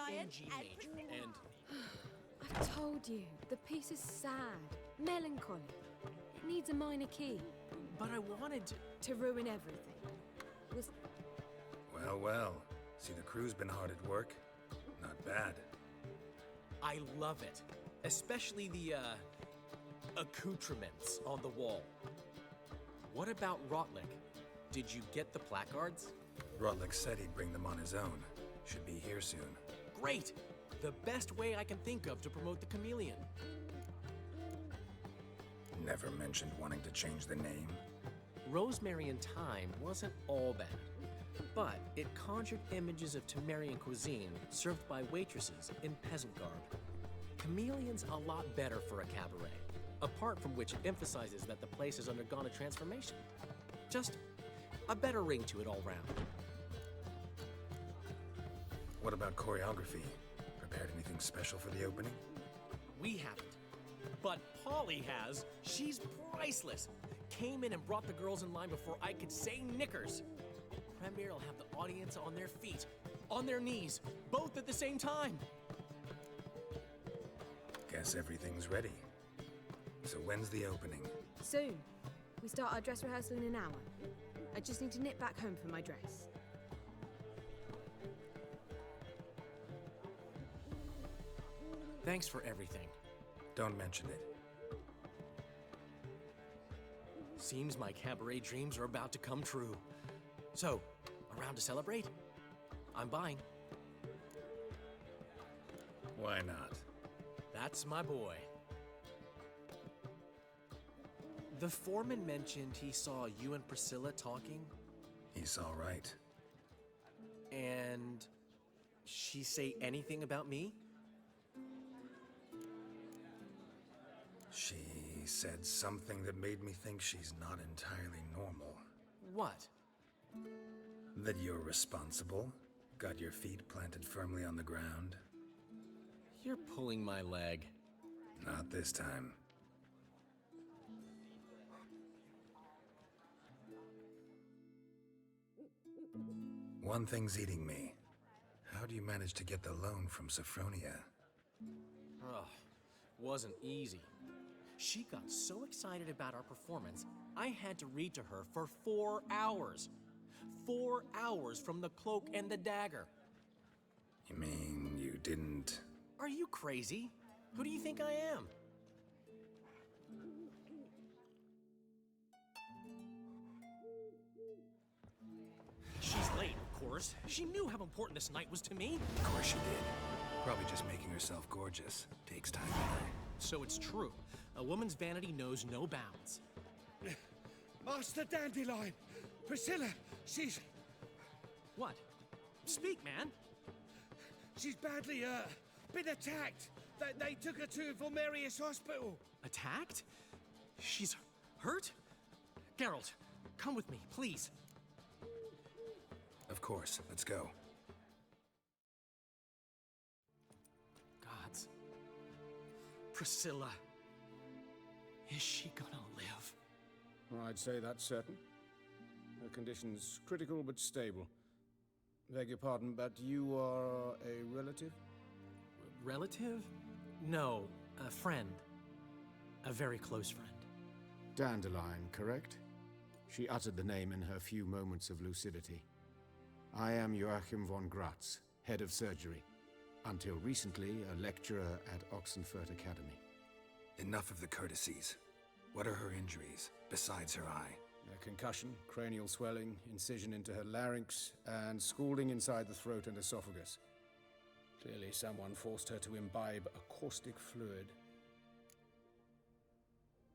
Lion, in G major, and I've told you, the piece is sad, melancholy. It needs a minor key. but I wanted To ruin everything. Was Well, well. See, the crew's been hard at work. Not bad. I love it, especially the accoutrements on the wall. What about Rotlick? Did you get the placards? Rotlick said he'd bring them on his own. Should be here soon. Great! The best way I can think of to promote the chameleon. Never mentioned wanting to change the name. Rosemary and Thyme wasn't all bad, but it conjured images of Temerian cuisine served by waitresses in peasant garb. Chameleon's a lot better for a cabaret, apart from which it emphasizes that the place has undergone a transformation. Just a better ring to it all round. What about choreography? Prepared anything special for the opening? We haven't. But Polly has. She's priceless. Came in and brought the girls in line before I could say knickers. Premier will have the audience on their feet, on their knees, both at the same time. Guess everything's ready. So when's the opening? soon. We start our dress rehearsal in an hour. I just need to nip back home for my dress. Thanks for everything. Don't mention it. Seems my cabaret dreams are about to come true. So, around to celebrate? I'm buying. Why not? That's my boy. The foreman mentioned he saw you and Priscilla talking, He's all right. and she say anything about me? She said something that made me think she's not entirely normal. What? That you're responsible, got your feet planted firmly on the ground. You're pulling my leg. Not this time. One thing's eating me. How do you manage to get the loan from Sophronia? Ugh, wasn't easy. She got so excited about our performance, I had to read to her for 4 hours. 4 hours from the cloak and the dagger. You mean you didn't... Are you crazy? Who do you think I am? She's late, of course. She knew how important this night was to me. Of course she did. Probably just making herself gorgeous. Takes time to learn. So it's true. A woman's vanity knows no bounds. Master Dandelion! Priscilla, she's What? Speak, man. badly, been attacked. They took her to Vulmerius Hospital. Attacked? She's hurt? Geralt, come with me, please. Of course, let's go. Gods. Priscilla. Is she gonna live? I'd say that's certain. Her condition's critical but stable. Beg your pardon, but you are a relative? Relative? No, a friend. A very close friend. Dandelion, correct? She uttered the name in her few moments of lucidity. I am Joachim von Gratz, head of surgery. Until recently, a lecturer at Oxenfurt Academy. Enough of the courtesies. What are her injuries, besides her eye? A concussion, cranial swelling, incision into her larynx, and scalding inside the throat and esophagus. Clearly someone forced her to imbibe a caustic fluid.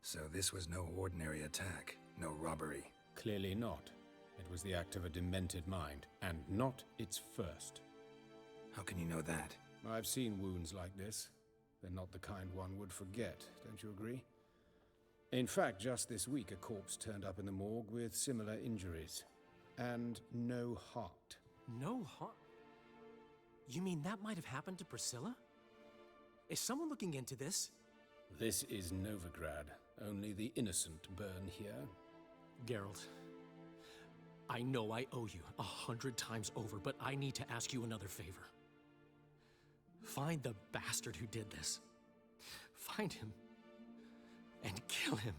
So this was no ordinary attack, no robbery. Clearly not. It was the act of a demented mind, and not its first. How can you know that? I've seen wounds like this. They're not the kind one would forget, don't you agree? In fact, just this week, a corpse turned up in the morgue with similar injuries. And no heart. No harm? You mean that might have happened to Priscilla? Is someone looking into this? This is Novigrad. Only the innocent burn here. Geralt, I know I owe you 100 times over, but I need to ask you another favor. Find the bastard who did this. Find him and kill him.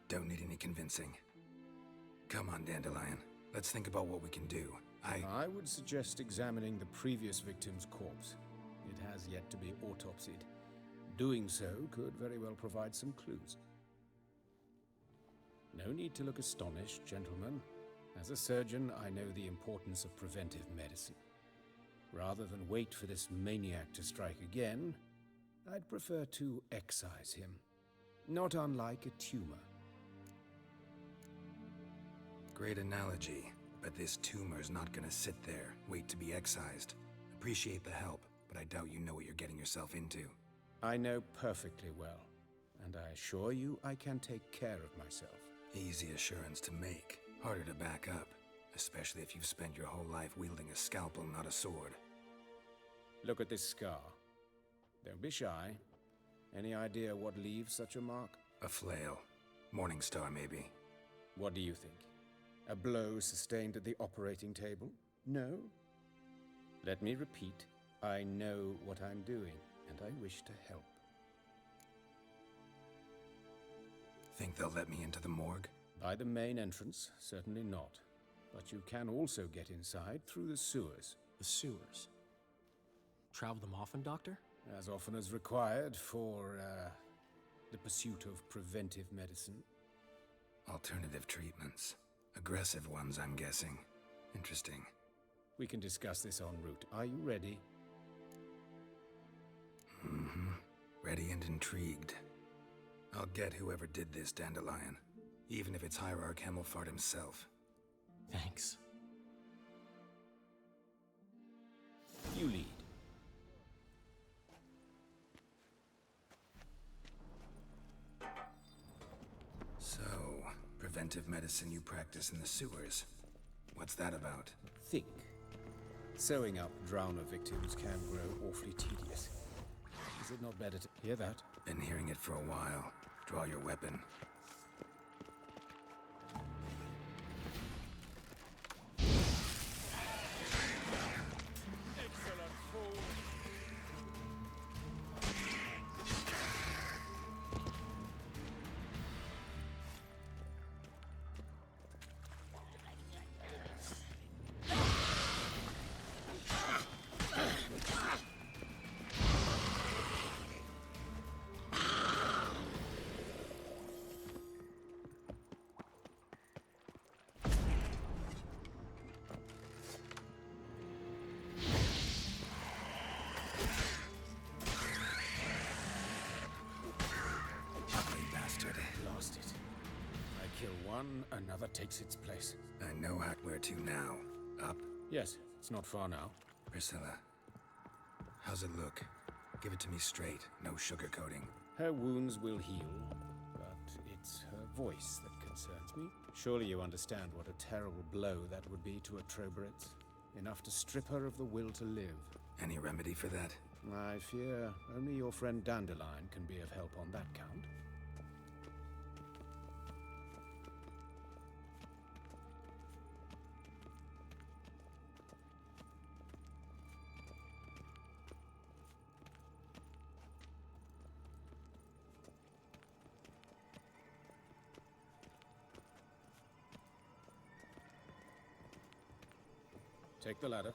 Don't need any convincing. Come on, Dandelion. Let's think about what we can do. I would suggest examining the previous victim's corpse. It has yet to be autopsied. Doing so could very well provide some clues. No need to look astonished, gentlemen. As a surgeon, I know the importance of preventive medicine. Rather than wait for this maniac to strike again, I'd prefer to excise him. Not unlike a tumor. Great analogy, but this tumor's not gonna sit there, wait to be excised. Appreciate the help, but I doubt you know what you're getting yourself into. I know perfectly well, and I assure you I can take care of myself. Easy assurance to make, harder to back up, especially if you've spent your whole life wielding a scalpel, not a sword. Look at this scar. Don't be shy. Any idea what leaves such a mark? A flail. Morning Star, maybe. What do you think? A blow sustained at the operating table? No? Let me repeat. I know what I'm doing, and I wish to help. Think they'll let me into the morgue? By the main entrance, certainly not. But you can also get inside through the sewers. The sewers. Travel them often, Doctor? As often as required for, the pursuit of preventive medicine. Alternative treatments. Aggressive ones, I'm guessing. Interesting. We can discuss this en route. Are you ready? Mm-hmm. Ready and intrigued. I'll get whoever did this, Dandelion. Even if it's Hierarch Hemmelfart himself. Thanks. You lead. So, preventive medicine you practice in the sewers. What's that about? Think. Sewing up drowner victims can grow awfully tedious. Is it not better to hear that? Been hearing it for a while. Draw your weapon. Lost it. I kill one, another takes its place. I know where to now. Up? Yes, it's not far now. Priscilla. How's it look? Give it to me straight, no sugarcoating. Her wounds will heal, but it's her voice that concerns me. Surely you understand what a terrible blow that would be to a Trobritz. Enough to strip her of the will to live. Any remedy for that? I fear only your friend Dandelion can be of help on that count. Take the ladder.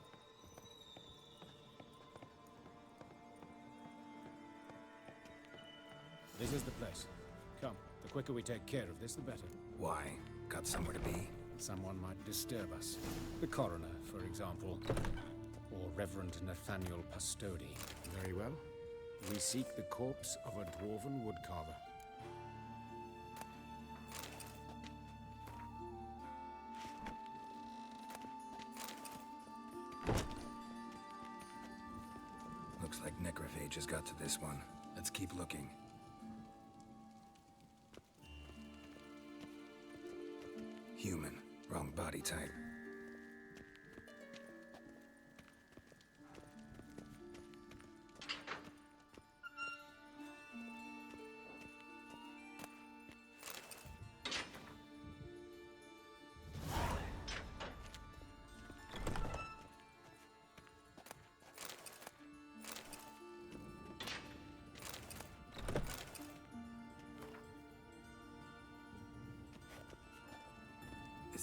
This is the place. Come, the quicker we take care of this, the better. Why? Got somewhere to be? Someone might disturb us. The coroner, for example. Or Reverend Nathaniel Pastodi. Very well. We seek the corpse of a dwarven woodcarver. Looks like necrophage has got to this one. Let's keep looking. Human. Wrong body type.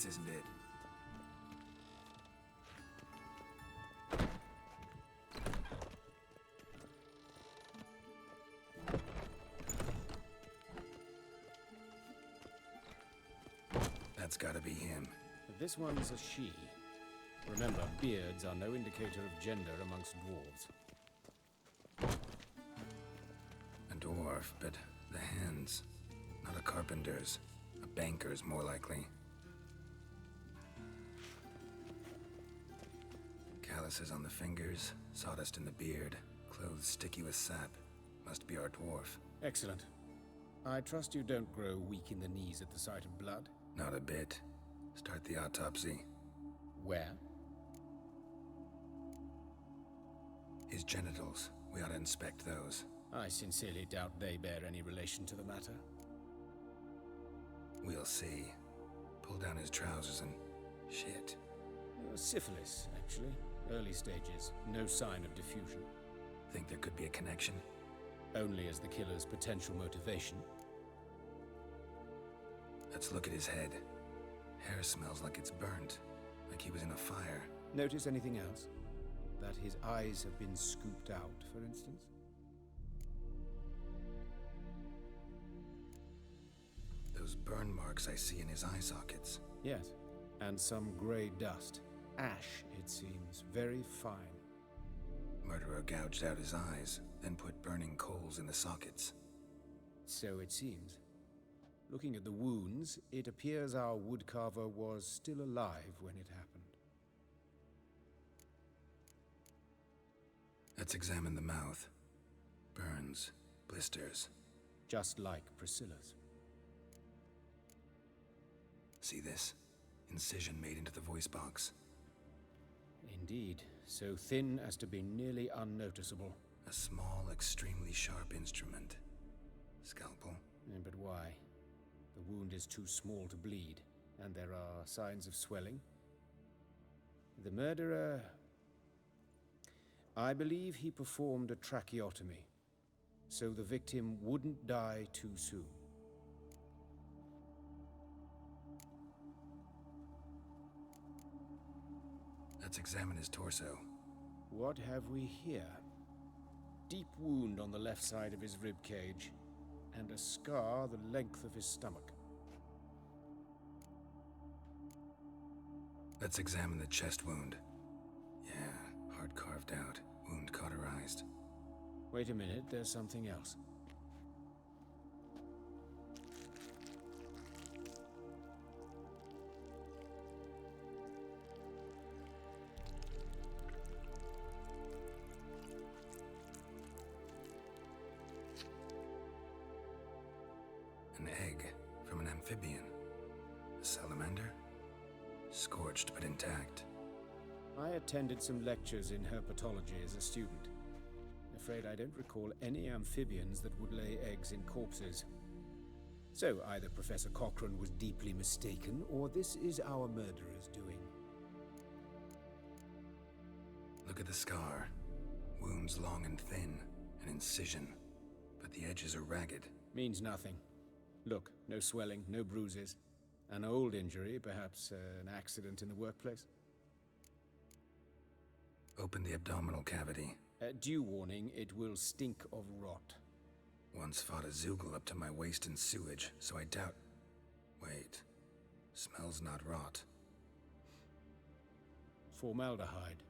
This isn't it. That's gotta be him. But this one's a she. Remember, beards are no indicator of gender amongst dwarves. A dwarf, but the hands. Not a carpenter's. A banker's, more likely. Calluses on the fingers, sawdust in the beard, clothes sticky with sap. Must be our dwarf. Excellent. I trust you don't grow weak in the knees at the sight of blood. Not a bit. Start the autopsy. Where? His genitals. We ought to inspect those. I sincerely doubt they bear any relation to the matter. We'll see. Pull down his trousers and... shit. Syphilis, actually. Early stages. No sign of diffusion. Think there could be a connection? Only as the killer's potential motivation. Let's look at his head. Hair smells like it's burnt. Like he was in a fire. Notice anything else? That his eyes have been scooped out, for instance? Those burn marks I see in his eye sockets. Yes. And some grey dust. Ash, it seems. Very fine. Murderer gouged out his eyes, then put burning coals in the sockets. So it seems. Looking at the wounds, it appears our woodcarver was still alive when it happened. Let's examine the mouth. Burns, blisters. Just like Priscilla's. See this? Incision made into the voice box. Indeed, so thin as to be nearly unnoticeable. A small, extremely sharp instrument. Scalpel. But why? The wound is too small to bleed, and there are signs of swelling. The murderer... I believe he performed a tracheotomy, so the victim wouldn't die too soon. Let's examine his torso. What have we here? Deep wound on the left side of his rib cage, and a scar the length of his stomach. Let's examine the chest wound. Yeah, heart carved out, wound cauterized. Wait a minute, there's something else. An egg from an amphibian. A salamander? Scorched but intact. I attended some lectures in herpetology as a student. Afraid I don't recall any amphibians that would lay eggs in corpses. So either Professor Cochrane was deeply mistaken, or this is our murderer's doing. Look at the scar. Wounds long and thin. An incision. But the edges are ragged. Means nothing. Look, no swelling, no bruises. An old injury, perhaps an accident in the workplace. Open the abdominal cavity. Due warning, it will stink of rot. Once fought a Zoogle up to my waist in sewage, so I doubt... Wait. Smells not rot. Formaldehyde.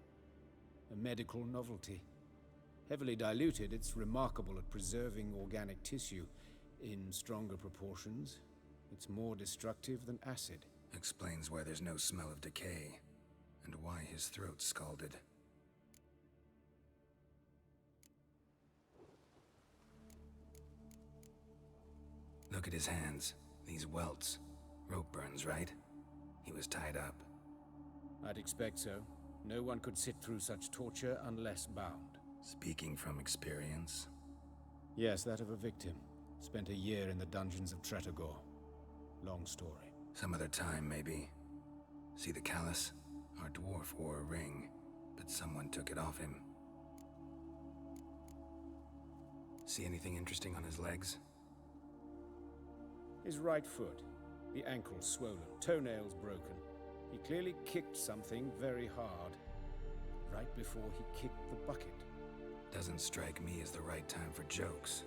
A medical novelty. Heavily diluted, it's remarkable at preserving organic tissue. In stronger proportions, it's more destructive than acid. Explains why there's no smell of decay, and why his throat's scalded. Look at his hands. These welts. Rope burns, right? He was tied up. I'd expect so. No one could sit through such torture unless bound. Speaking from experience. Yes, that of a victim. Spent a year in the dungeons of Tretogor. Long story. Some other time, maybe. See the callus? Our dwarf wore a ring, but someone took it off him. See anything interesting on his legs? His right foot. The ankle swollen, toenails broken. He clearly kicked something very hard, right before he kicked the bucket. Doesn't strike me as the right time for jokes.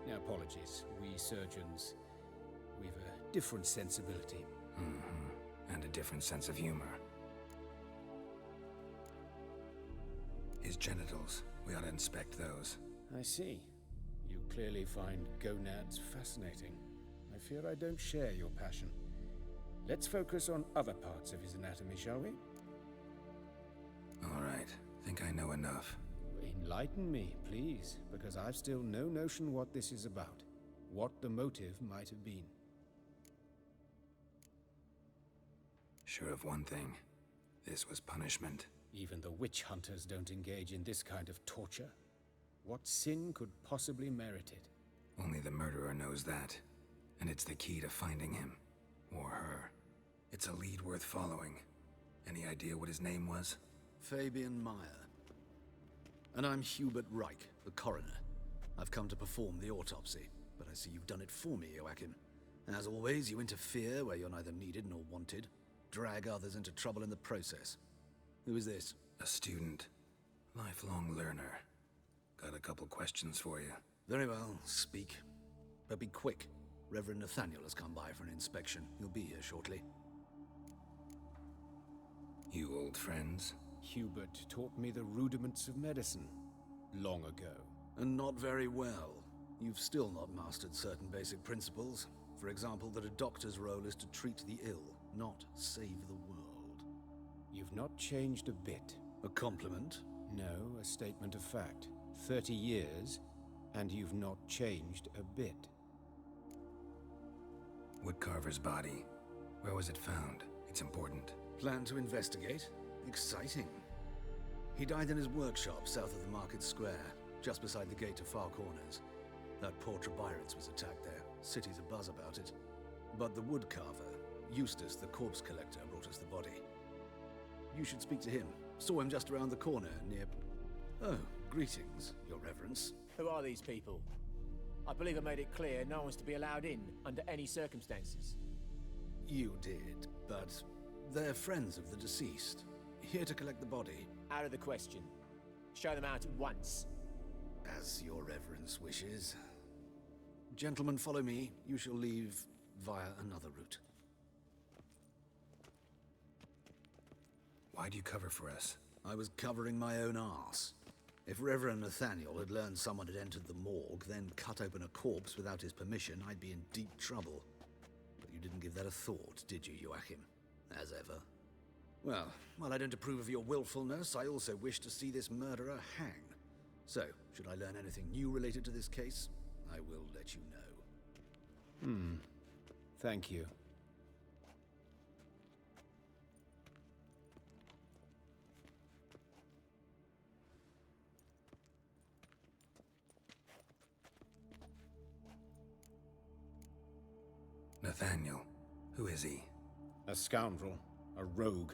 Now, apologies. We surgeons, we've a different sensibility. And a different sense of humor. His genitals, we ought to inspect those. I see. You clearly find gonads fascinating. I fear I don't share your passion. Let's focus on other parts of his anatomy, shall we? All right. Think I know enough. Enlighten me, please, because I've still no notion what this is about. What the motive might have been. Sure of one thing. This was punishment. Even the witch hunters don't engage in this kind of torture. What sin could possibly merit it? Only the murderer knows that. And it's the key to finding him. Or her. It's a lead worth following. Any idea what his name was? Fabian Meyer. And I'm Hubert Reich, the coroner. I've come to perform the autopsy, but I see you've done it for me, Joachim. As always, you interfere where you're neither needed nor wanted. Drag others into trouble in the process. Who is this? A student. Lifelong learner. Got a couple questions for you. Very well, speak. But be quick. Reverend Nathaniel has come by for an inspection. He'll be here shortly. You old friends? Hubert taught me the rudiments of medicine long ago. And not very well. You've still not mastered certain basic principles. For example, that a doctor's role is to treat the ill, not save the world. You've not changed a bit. A compliment? No, a statement of fact. 30 years, and you've not changed a bit. Woodcarver's body. Where was it found? It's important. Plan to investigate? Exciting. He died in his workshop south of the market square, just beside the gate to Far Corners. That poor Trebirates was attacked there. City's abuzz about it. But the woodcarver, Eustace the corpse collector, brought us the body. You should speak to him. Saw him just around the corner near... Oh, greetings, Your Reverence. Who are these people? I believe I made it clear no one's to be allowed in under any circumstances. You did, but they're friends of the deceased. Here to collect the body. Out of the question. Show them out at once. As Your Reverence wishes. Gentlemen, follow me. You shall leave via another route. Why'd you cover for us? I was covering my own arse. If Reverend Nathaniel had learned someone had entered the morgue, then cut open a corpse without his permission, I'd be in deep trouble. But you didn't give that a thought, did you, Joachim? As ever. Well, while I don't approve of your willfulness, I also wish to see this murderer hang. So, should I learn anything new related to this case, I will let you know. Thank you. Nathaniel. Who is he? A scoundrel. A rogue.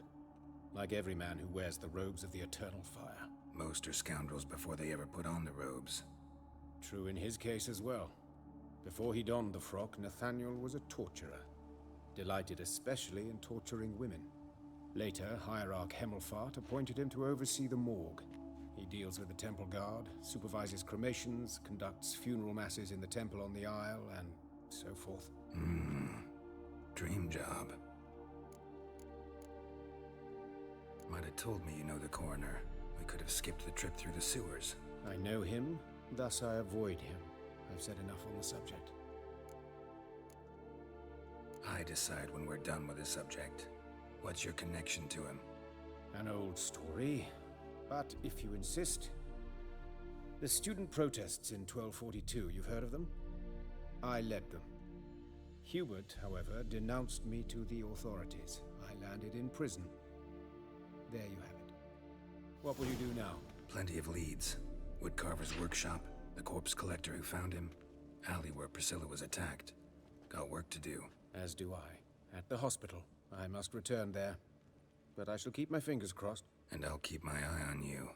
Like every man who wears the robes of the Eternal Fire. Most are scoundrels before they ever put on the robes. True in his case as well. Before he donned the frock, Nathaniel was a torturer. Delighted especially in torturing women. Later, Hierarch Hemmelfart appointed him to oversee the morgue. He deals with the temple guard, supervises cremations, conducts funeral masses in the temple on the Isle, and so forth. Dream job. Might have told me you know the coroner. We could have skipped the trip through the sewers. I know him, thus I avoid him. I've said enough on the subject. I decide when we're done with the subject. What's your connection to him? An old story, but if you insist. The student protests in 1242, you've heard of them? I led them. Hubert, however, denounced me to the authorities. I landed in prison. There you have it. What will you do now? Plenty of leads. Woodcarver's workshop, the corpse collector who found him, alley where Priscilla was attacked. Got work to do. As do I. At the hospital. I must return there. But I shall keep my fingers crossed. And I'll keep my eye on you.